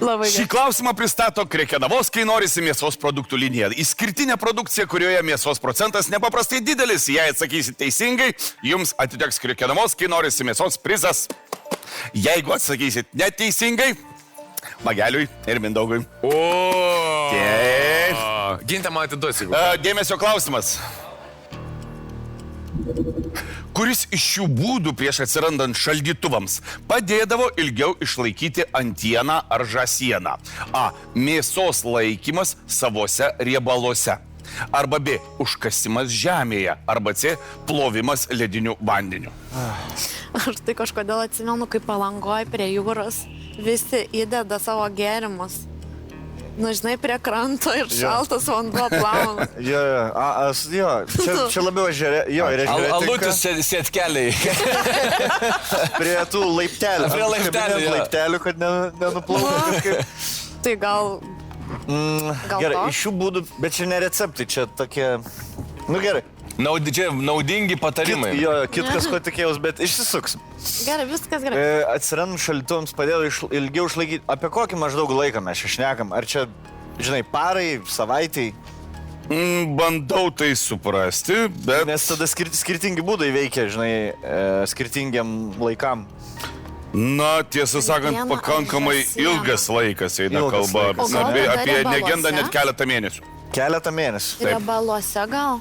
Labai Šį klausimą pristato Krekenavos, kai norisi mėsos produktų linija. Išskirtinė produkcija, kurioje mėsos procentas nepaprastai didelis. Jei atsakysit teisingai, jums atiteks Krekenavos, kai norisi mėsos prizas. Jeigu atsakysit neteisingai, Mageliui ir Mindaugui. Gintę man atiduosi. Dėmesio klausimas. Kuris iš šių būdų prieš atsirandant šaldytuvams padėdavo ilgiau išlaikyti antieną ar žąsieną? A. Mėsos laikymas savose riebaluose. Arba B. Užkasimas žemėje. Arba C. Plovimas lediniu vandeniu. Aš tai kažkodėl atsimenu, kaip Palangoje prie jūros visi įdeda savo gėrimus. Nu, žinai, prie kranto ir šaltas vanduo plauna. Čia labiau ežerė. Alutis sėtkeliai. Prie tų laiptelių. Prie laiptelių, kad nenuplautų kažkaip. Tai gal Gerai, iš šių būdų, bet čia ne receptai, čia tokie... Nu gerai. Naudingi patarimai. Kitkas, ko tikėjaus, bet išsisuks. Gerai, viskas gerai. Atsirandant šaldytuvams padėjo ilgiau išlaikyti. Apie kokį maždaug laiką mes čia šnekam? Ar čia, žinai, parai, savaitai? Bandau tai suprasti, bet... Nes tada skirtingi būdai veikia, žinai, skirtingiam laikam. Na, tiesą sakant, pakankamai ilgas laikas eina kalba. Apie negendą net keletą mėnesių. Keletą mėnesių. Riebaluose gal?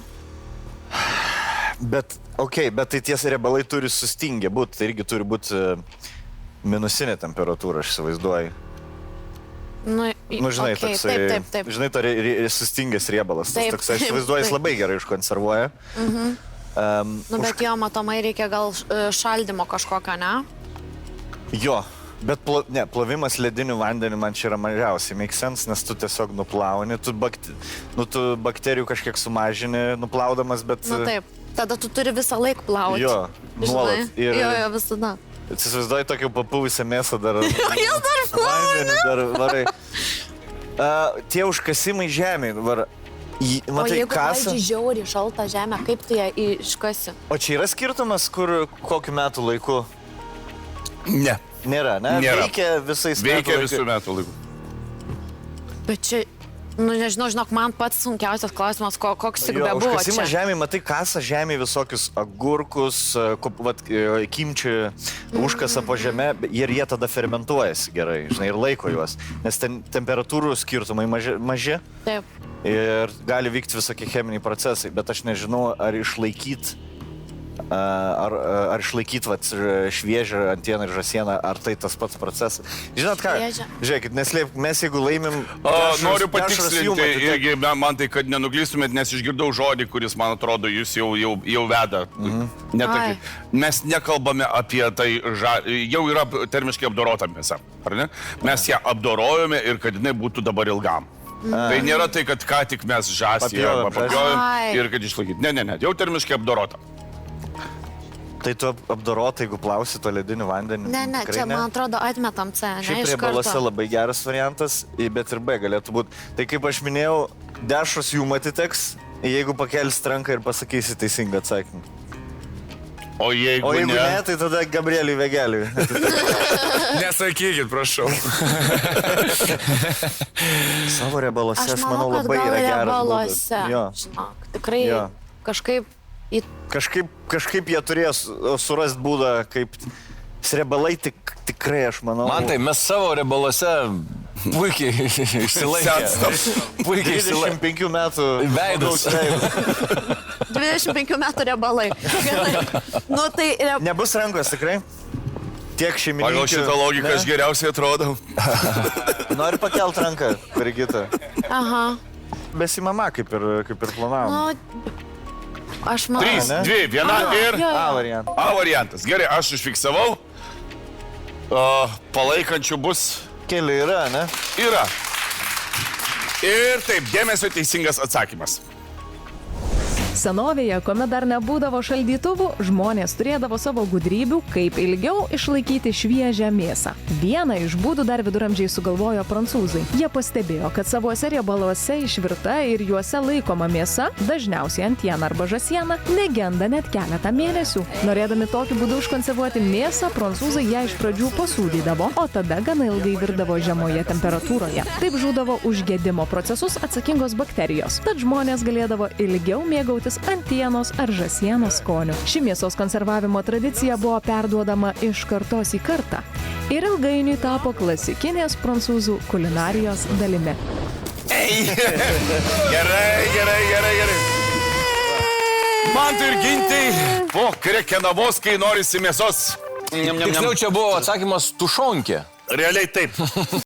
Bet tai tiesa riebalai turi sustingę būti, tai irgi turi būti minusinė temperatūra, aš įsivaizduoju. Nu, žinai, toksai, taip. Žinai, to sustingęs riebalas, toks, aš įsivaizduoju, jis labai gerai iškonservuoja. Nu, bet jo, matomai reikia gal šaldymo kažkokio, ne? Jo, bet plovimas lediniu vandeniu man čia yra mažiausiai make sense, nes tu tiesiog nuplauni, tu bakterijų kažkiek sumažini nuplaudamas, bet... Nu taip, tada tu turi visą laiką plauti. Jo, nuolat. Jo, visada. Atsisvaizduoji tokią papuvusią mėsą dar... Jis dar plauni! Dar varai. Tie užkasimai žemėje, dabar... O jeigu, pavyzdžiui, žiauriai šaltą žemę, kaip tu ją iškasi? O čia yra skirtumas, kokiu metų laiku? Ne. Nėra, ne? Nėra. Veikia visais metų Veikia visų metų laikų. Bet čia, nu nežinau, žinok, man pats sunkiausias klausimas, koks tik bebuvo čia. Užkasima žemėje, matai, kasa žemėje visokius agurkus, kimčių, užkasa po žemę ir jie tada fermentuojasi gerai, žinai, ir laiko juos. Nes ten temperatūrų skirtumai maži. Taip. Ir gali vykti visokie cheminiai procesai, bet aš nežinau, ar išlaikyti šviežią antieną ir žąsieną, ar tai tas pats procesas. Žinot ką? Žiūrėkit, neslėpk, mes jeigu laimim... Noriu patikslinti irgi, man tai, kad nenuklystumėt, nes išgirdau žodį, kuris, man atrodo, jūs jau veda. Mes nekalbame apie tai, jau yra termiškai apdorota mėsa, ar ne? Mes ją apdorojome ir kad jinai būtų dabar ilgam. Tai nėra tai, kad ką tik mes žąsį papjojom ir kad išlaikyti. Ne, jau termiškai apdorota. Tai tu apdorota, jeigu plausi to lediniu vandeniu? Ne, čia, man atrodo, atmetam C, ne, iš karto. Šiaip riebaluose labai geras variantas, bet ir B galėtų būti. Tai kaip aš minėjau, dešros jum atiteks, jeigu pakelsit ranką ir pasakysi teisingą atsakymą. O jeigu ne, tai tada Gabrieliui Vegeliui. Nesakykit, prašau. Savo riebaluose, aš manau, labai yra geras būdas. Žinok, tikrai kažkaip... Kažkaip jie turėjo surasti būdą, kaip riebalai tikrai, aš manau. Man tai, mes savo riebaluose puikiai išsilaikė. Puikiai išsilaikė. 25 metų veidus. 25 metų riebalai. Nu, tai... Nebus rankos, tikrai? Tiek šeimininkų... Pagal šitą logiką aš geriausiai atrodau. Nori pakelt ranką, Brigita? Aha. Besimama, kaip ir planavom. Aš manau... 3, 2, 1 ir... A variantas. A variantas. Gerai, aš užfiksavau. Palaikančių bus... Keli yra, ne? Yra. Ir taip, dėmesio teisingas atsakymas. Senovėje, kuomet dar nebūdavo šaldytuvų, žmonės turėdavo savo gudrybių, kaip ilgiau išlaikyti šviežią mėsą. Vieną iš būdų dar viduramžiai sugalvojo prancūzai. Jie pastebėjo, kad savuose riebaluose išvirta ir juose laikoma mėsa, dažniausiai antiena arba žąsiena, negenda net keletą mėnesių. Norėdami tokiu būdu užkonservuoti mėsą, prancūzai ją iš pradžių pasūdydavo, o tada gana ilgai virdavo žemoje temperatūroje. Taip žūdavo už gedimo procesus atsakingos bakterijos. Tad žmonės galėdavo ilgiau mėgautis antienos ar žąsienos skoniu. Ši mėsos konservavimo tradicija buvo perduodama iš kartos į kartą ir ilgainiui tapo klasikinės prancūzų kulinarijos dalimi. Ei! Gerai. Man tai ir gintai po krekenavos, kai norisi mėsos. Tiksliau čia buvo atsakymas tušonkė. Realiai taip.